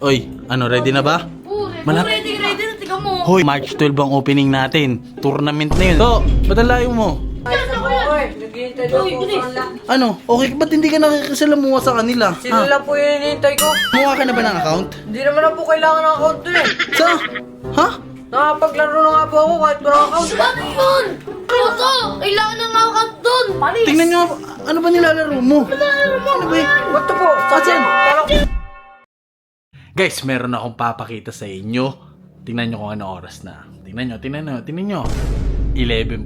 Oy, ano, ready na ba? Ready na, tiga mo. Hoy, March 12 ang opening natin. Tournament na yun. To, ba't ang layo mo? Naghihintay daw po sila. Ano? Okay, ba't hindi ka nakikisalamuha sa kanila? Sila lang po yung hinihintay ko. Mukha ka na ba ng account? Hindi naman na po kailangan ng account dun eh. Sa? Ha? Nakapaglaro na nga po ako kahit walang account. Paano yun? Toto, kailangan ng account dun. Panis. Tingnan nyo, ano ba nilalaro mo? Ano ba yun? Ba't po? Saan? Parang Guys, meron akong papakita sa inyo. Tingnan nyo kung ano oras na. Tingnan nyo. 11:47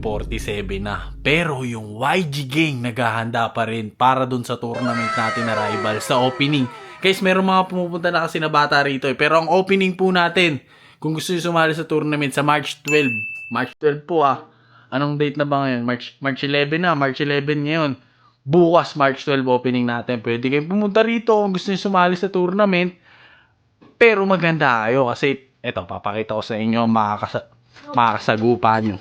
na. Pero yung YG Gang naghahanda pa rin para dun sa tournament natin na rival sa opening. Guys, meron mga pumupunta na kasi na bata rito eh. Pero ang opening po natin, kung gusto nyo sumali sa tournament sa March 12. March 12 po ah. Anong date na ba ngayon? March 11 na. March 11 ngayon. Bukas March 12 opening natin. Pwede kayong pumunta rito kung gusto nyo sumali sa tournament. Pero maganda kayo kasi eto, papakita ko sa inyo makakasagupa nyo.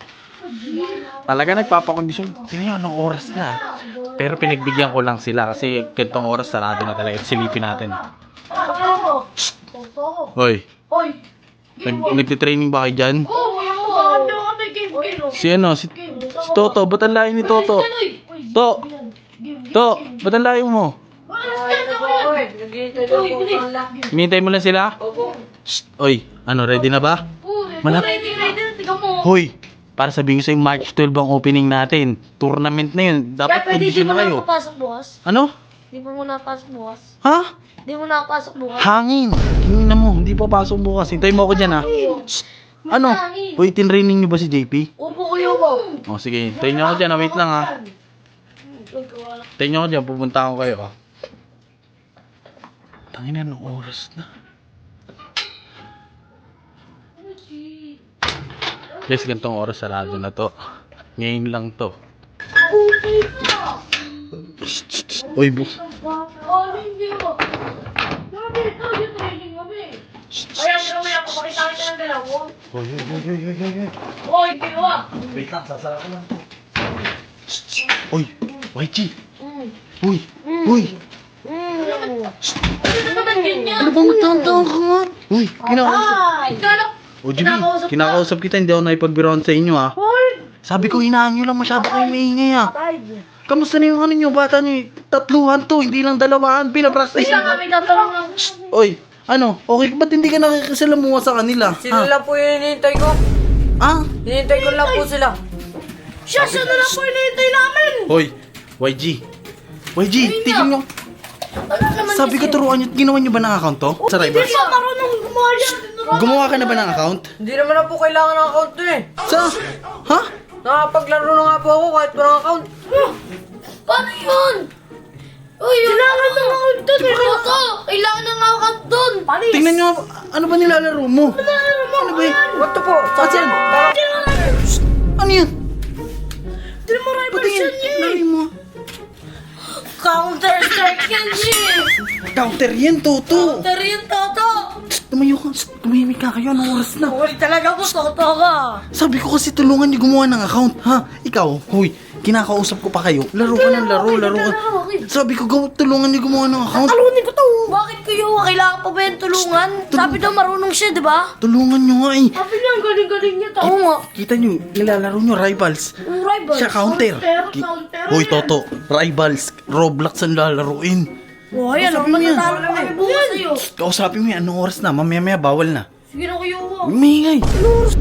Talaga nagpapakondisyon. Tingnan nyo anong oras na. Pero pinagbigyan ko lang sila kasi ganitong oras sarado na talaga. Silipin natin. Hoy, Hoy. nagtitraining ba kayo dyan? Oo. Si ano? Si Toto. Ba't ang layo ni Toto? To, ba't ang layo mo? naghihintay daw po sila. Hinihintay mo lang sila? Opo. Oy, ano, ready na ba? Ready na, tiga mo. Hoy, para sabihin ko sa'yo, March 12 ang opening natin. Tournament na yun. Dapat Pwede di condition mo na kayo. na papasok bukas. Ano? Di mo muna papasok bukas. Ha? Di mo na papasok bukas. Hangin. Hingin mo. Hindi pa pasok bukas. Hintayin mo ako dyan, ha? Shh. Ano? Hoy, tinraining niyo ba si JP? Upo kuya mo. O, sige. Hintayin niyo ako dyan, ha? Wait lang, ha? Hintayin niyo ako dyan. Pupunta ako kayo, ha? Tangin na, anong oras na? Guys, gantong oras sarado na to. Ngayon lang to. Uy, Hindi mo. Bakit? Yung training kami. Kaya mamaya papakita kita ng dalawa. Uy. Hoy, kiwa. Wait lang, sasara ko lang to. Uy, YG. Uy. Ano naman ganyan? Ano bang magtantang ka nga? Uy, kinakausap. Ay! O, Jimmy, kinakausap kita. Hindi ako naipagbiroan sa inyo, ha? Sabi ko, hinaan nyo lang. Masyado kayo maingay, ha? Kamusta na yung ano nyo? Bata nyo, tatluhan to. Hindi lang dalawahan. Pinapractice. Kaya kami tatanong lang. Oy, ano? Okay, ba't hindi ka nakikisalamuha sa kanila? Sila lang po yung hinihintay ko. Ah? Hinihintay ko lang po sila. Siya na lang po hinihintay namin. Hoy, YG, tigil nyo. Ano naman Sabi ko, turuan nyo. Ginawa nyo ba ng account to? Sa Hindi Rivals? siya marunong gumawa yan. Gumawa ka na ba ng account? Hindi naman na po kailangan ng account dun eh. Sa? Ha? Nakapaglaro na nga po ako kahit walang account. Paano yun? Uy, kailangan ng account dun. Toto, kailangan ng account dun. Panis. Tingnan nyo, ano ba nilalaro mo? Ano ba yun? Ba't po? Saan? Ano yan? Hindi mo rival siya niya. Lari mo. Counter-strike yan siya. Counter yan, Toto. Counter yun, Toto. Tumayo ka. Tumimik ka kayo. Anong oras na? Uy, talaga po, Toto ka. Sabi ko kasi tulungan niyo gumawa ng account, ha? Ikaw, hoy, kinakausap ko pa kayo. Laro ka ng laro ka. Sabi ko, tulungan niyo gumawa ng account. Talunin ko to. Bakit kayo? Kailangan pa ba yung tulungan? Sabi daw marunong siya, di ba? Tulungan niyo nga eh. Sabi niya, ang galing-galing niya. Oo nga. Kita niyo, nilalaro niyo rivals. Yung rival. Siya counter. Counter. Hoy, Toto, rivals, Roblox ang lalaruin. Uy, ano? Sabi mo yan. Matatalo kami bukas sa'yo. Kausapin mo yan, anong oras na? Mamaya-maya, bawal na. Sige na kayo. Umingay. Ano oras?